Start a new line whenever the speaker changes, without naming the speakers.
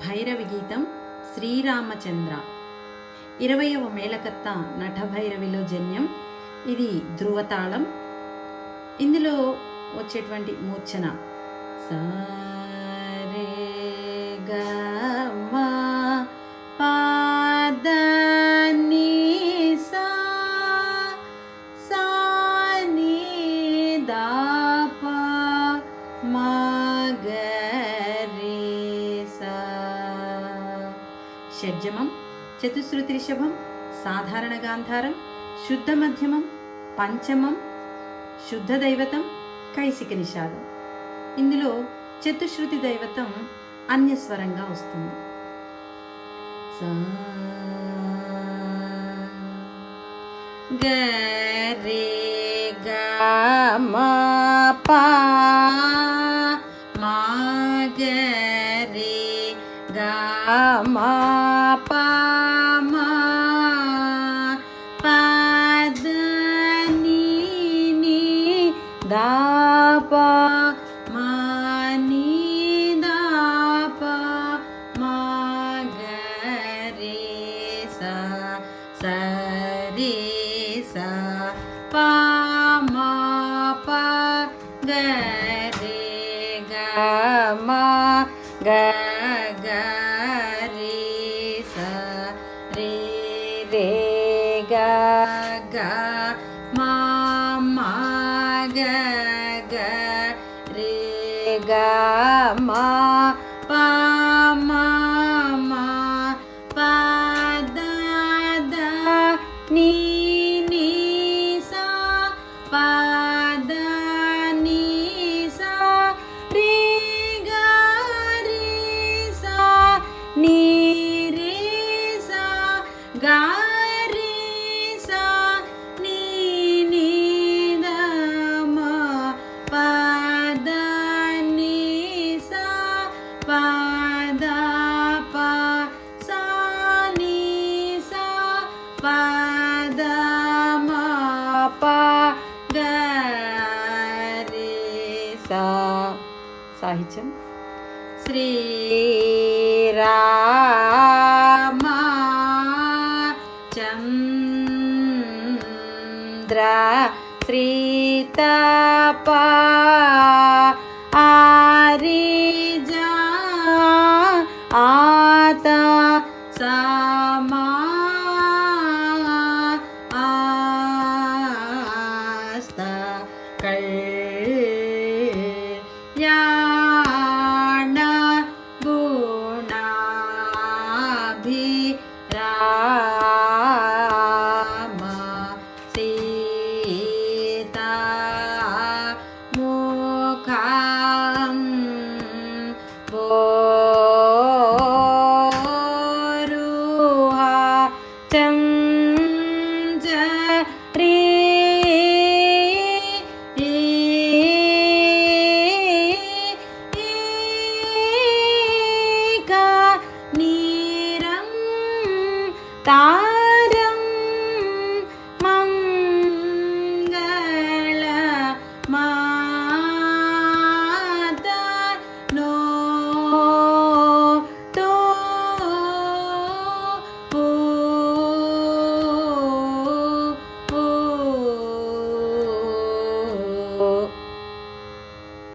భైరవి గీతం శ్రీరామచంద్ర 20వ మేళకర్త నటభైరవిలో జన్యం. ఇది ధ్రువతాళం. ఇందులో వచ్చేటువంటి మూర్ఛన సరే గ మ ప ద ని సా ని ద ప మ గ రే సా. షడ్జమం, చతుశ్రుతి రిషభం, సాధారణ గాంధారం, శుద్ధ మధ్యమం, పంచమం, శుద్ధ దైవతం, కైసిక నిషాదం. ఇందులో చతుశ్రుతి దైవతం అన్యస్వరంగా వస్తుంది. గ రే గ మ ప మ గ రే గ మ ప మ ప ద ని ని ద ప మ ని ద ప మ గ రే సా రే సా ప మ ప గ రే గ మ గ గ రే సా రే రే గ గ మ మ గ గ రే గ మ ప మ మ ప ద ద ని ని సా ప ద ని సా రే గ రే సా ని రే సా గ రే సా ని ని ద మ ప ద ని సా ప ద ప సా ని సా ప ద మ ప గ రే సా. సాహిత్యం శ్రీరామ చంద్ర శ్రీతప